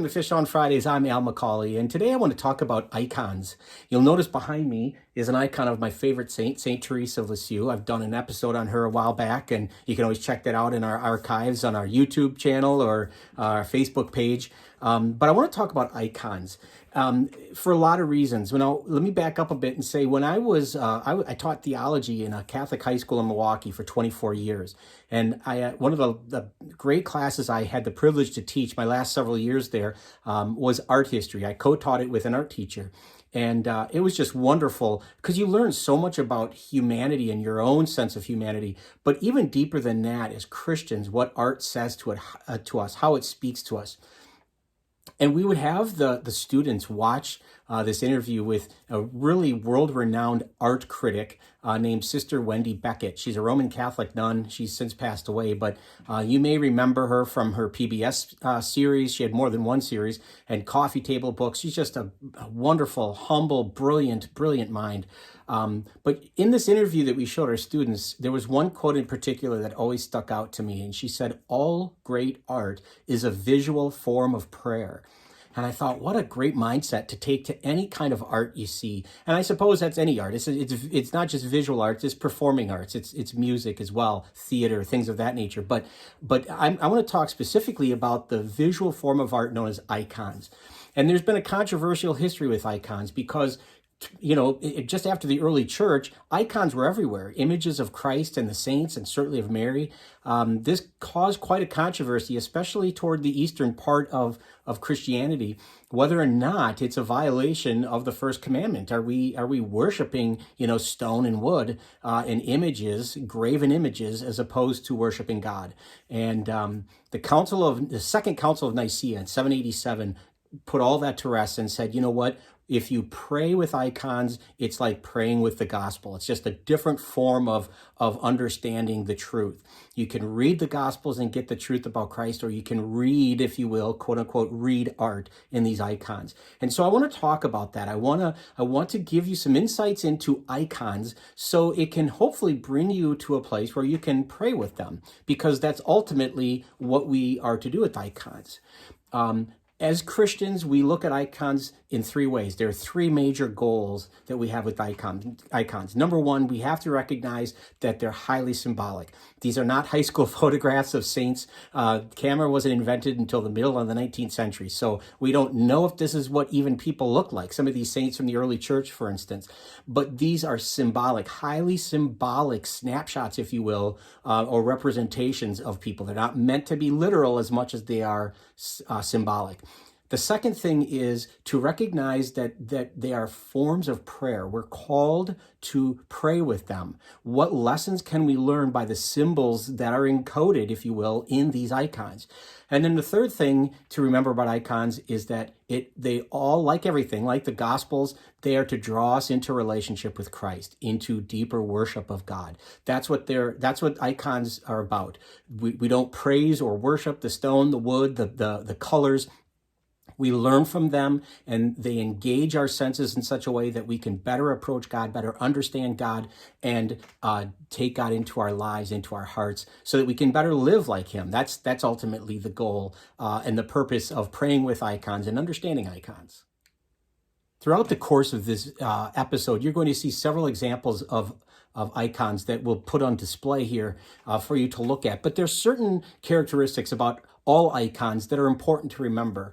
to Fish on Fridays. I'm Al McCauley, and today I want to talk about icons. You'll notice behind me is an icon of my favorite saint, Saint Teresa of Lisieux. I've done an episode on her a while back, and you can always check that out in our archives on our YouTube channel or our Facebook page. But I want to talk about icons for a lot of reasons. Now, let me back up a bit and say when I was, I taught theology in a Catholic high school in Milwaukee for 24 years. And one of the great classes I had the privilege to teach my last several years there was art history. I co-taught it with an art teacher. And it was just wonderful because you learn so much about humanity and your own sense of humanity. But even deeper than that, as Christians, what art says to us, how it speaks to us. And we would have the students watch this interview with a really world-renowned art critic named Sister Wendy Beckett. She's a Roman Catholic nun. She's since passed away, but you may remember her from her PBS series. She had more than one series, and coffee table books. She's just a wonderful, humble, brilliant mind. But in this interview that we showed our students, there was one quote in particular that always stuck out to me. And she said, "All great art is a visual form of prayer." And I thought, what a great mindset to take to any kind of art you see. And I suppose that's any art. It's not just visual arts, it's performing arts, it's music as well, theater, things of that nature. But I want to talk specifically about the visual form of art known as icons. And there's been a controversial history with icons because just after the early church, icons were everywhere. Images of Christ and the saints, and certainly of Mary. This caused quite a controversy, especially toward the eastern part of Christianity, whether or not it's a violation of the first commandment. Are we worshiping, stone and wood and images, graven images, as opposed to worshiping God? And the Second Council of Nicaea in 787 put all that to rest and said, you know what? If you pray with icons, it's like praying with the gospel. It's just a different form of understanding the truth. You can read the gospels and get the truth about Christ, or you can read, if you will, quote unquote, read art in these icons. And so I want to talk about that. I want to give you some insights into icons so it can hopefully bring you to a place where you can pray with them, because that's ultimately what we are to do with icons. As Christians, we look at icons in three ways. There are three major goals that we have with icons. Number one, we have to recognize that they're highly symbolic. These are not high school photographs of saints. Camera wasn't invented until the middle of the 19th century, so we don't know if this is what even people look like. Some of these saints from the early church, for instance. But these are symbolic, highly symbolic snapshots, if you will, or representations of people. They're not meant to be literal as much as they are symbolic. The second thing is to recognize that they are forms of prayer. We're called to pray with them. What lessons can we learn by the symbols that are encoded, if you will, in these icons? And then the third thing to remember about icons is that they all, like everything, like the Gospels, they are to draw us into a relationship with Christ, into deeper worship of God. That's what icons are about. We don't praise or worship the stone, the wood, the colors. We learn from them, and they engage our senses in such a way that we can better approach God, better understand God, and take God into our lives, into our hearts, so that we can better live like Him. That's ultimately the goal and the purpose of praying with icons and understanding icons. Throughout the course of this episode, you're going to see several examples of icons that we'll put on display here for you to look at. But there's certain characteristics about all icons that are important to remember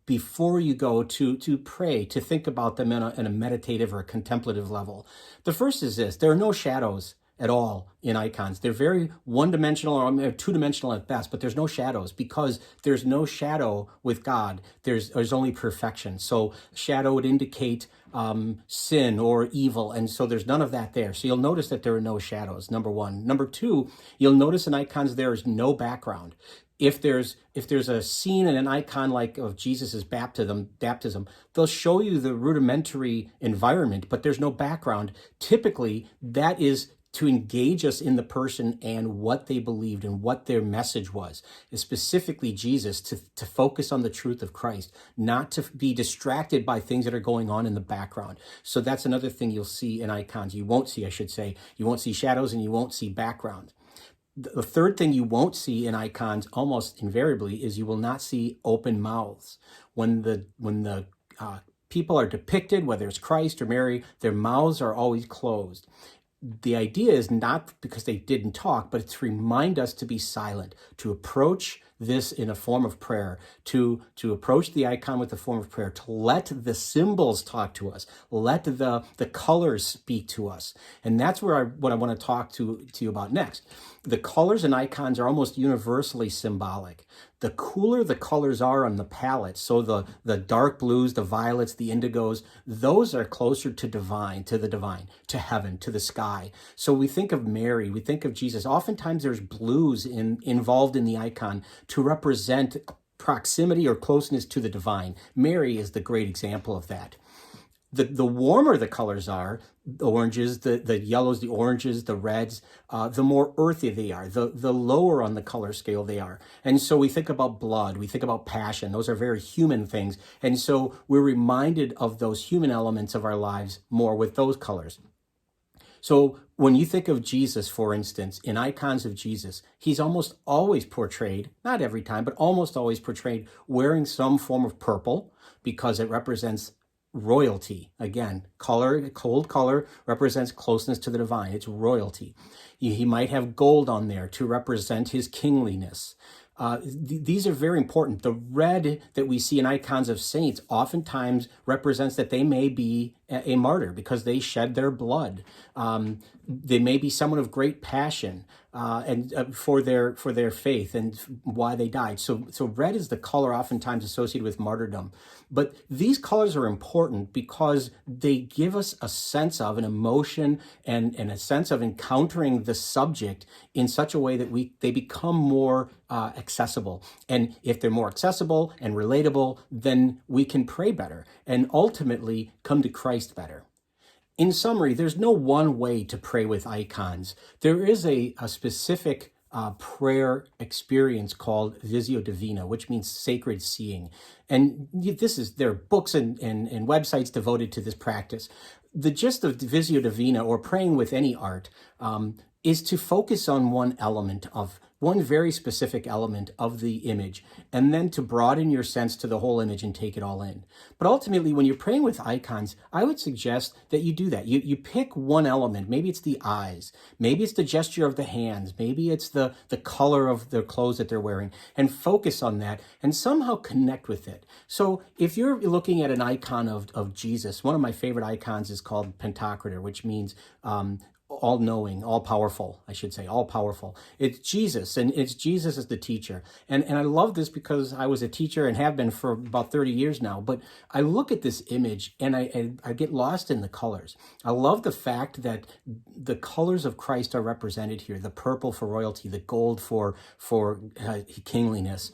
before you go to pray, to think about them in a meditative or a contemplative level. The first is this: there are no shadows at all in icons. They're very one-dimensional or two-dimensional at best, but there's no shadows, because there's no shadow with God. There's only perfection. So shadow would indicate sin or evil, and so there's none of that there. So you'll notice that there are no shadows, number one. Number two, you'll notice in icons there is no background. If there's a scene in an icon like of Jesus's baptism, they'll show you the rudimentary environment, but there's no background. Typically, that is to engage us in the person and what they believed and what their message was, specifically Jesus, to focus on the truth of Christ, not to be distracted by things that are going on in the background. So that's another thing you'll see in icons. You won't see shadows, and you won't see background. The third thing you won't see in icons almost invariably is you will not see open mouths. When the people are depicted, whether it's Christ or Mary, their mouths are always closed. The idea is not because they didn't talk, but it's to remind us to be silent, to approach this in a form of prayer, to approach the icon with a form of prayer, to let the symbols talk to us, let the colors speak to us. And that's what I want to talk to you about next. The colors and icons are almost universally symbolic. The cooler the colors are on the palette, so the dark blues, the violets, the indigos, those are closer to the divine, to heaven, to the sky. So we think of Mary, we think of Jesus. Oftentimes there's blues involved in the icon to represent proximity or closeness to the divine. Mary is the great example of that. The warmer the colors are, the oranges, the yellows, the oranges, the reds, the more earthy they are, the lower on the color scale they are. And so we think about blood, we think about passion. Those are very human things. And so we're reminded of those human elements of our lives more with those colors. So when you think of Jesus, for instance, in icons of Jesus, he's almost always portrayed, not every time, but almost always portrayed wearing some form of purple because it represents royalty. Again, color, cold color represents closeness to the divine. It's royalty. He might have gold on there to represent his kingliness. These are very important. The red that we see in icons of saints oftentimes represents that they may be a martyr because they shed their blood. They may be someone of great passion and for their faith and why they died. So red is the color oftentimes associated with martyrdom. But these colors are important because they give us a sense of an emotion and a sense of encountering the subject in such a way that they become more accessible. And if they're more accessible and relatable, then we can pray better and ultimately come to Christ better. In summary, there's no one way to pray with icons. There is a specific prayer experience called Visio Divina, which means sacred seeing. And there are books and websites devoted to this practice. The gist of Visio Divina, or praying with any art, is to focus on one very specific element of the image, and then to broaden your sense to the whole image and take it all in. But ultimately, when you're praying with icons, I would suggest that you do that. You pick one element. Maybe it's the eyes. Maybe it's the gesture of the hands. Maybe it's the color of their clothes that they're wearing, and focus on that and somehow connect with it. So if you're looking at an icon of Jesus, one of my favorite icons is called Pantocrator, which means all-knowing, all-powerful, I should say, all-powerful. It's Jesus, and it's Jesus as the teacher. And I love this because I was a teacher and have been for about 30 years now, but I look at this image and I get lost in the colors. I love the fact that the colors of Christ are represented here, the purple for royalty, the gold for kingliness.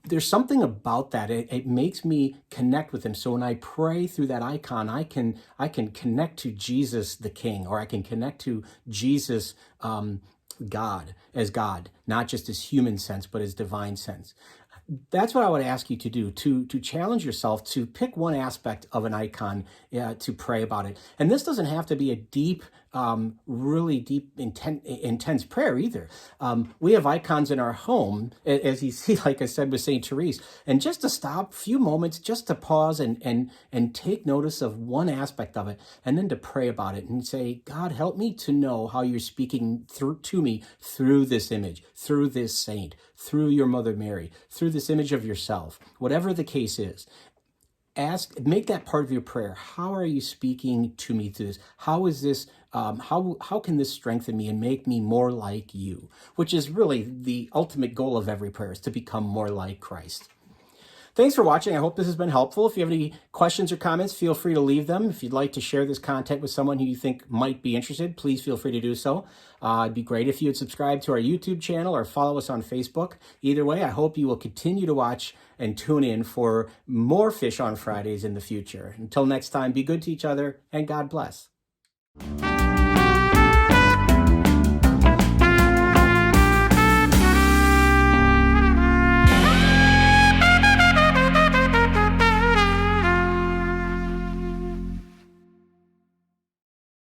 There's something about that. It makes me connect with him. So when I pray through that icon, I can connect to Jesus the King, or I can connect to Jesus, God, as God, not just his human sense, but his divine sense. That's what I would ask you to do, to challenge yourself to pick one aspect of an icon to pray about it. And this doesn't have to be a deep, really deep, intense prayer either. We have icons in our home, as you see, like I said with St. Therese, and just to stop a few moments, just to pause and take notice of one aspect of it, and then to pray about it and say, God, help me to know how you're speaking to me through this image, through this saint, through your Mother Mary, through this image of yourself, whatever the case is. Make that part of your prayer. How are you speaking to me through this? How is this? How can this strengthen me and make me more like you? Which is really the ultimate goal of every prayer, is to become more like Christ. Thanks for watching. I hope this has been helpful. If you have any questions or comments, feel free to leave them. If you'd like to share this content with someone who you think might be interested, please feel free to do so. It'd be great if you would subscribe to our YouTube channel or follow us on Facebook. Either way, I hope you will continue to watch and tune in for more Fish on Fridays in the future. Until next time, be good to each other and God bless.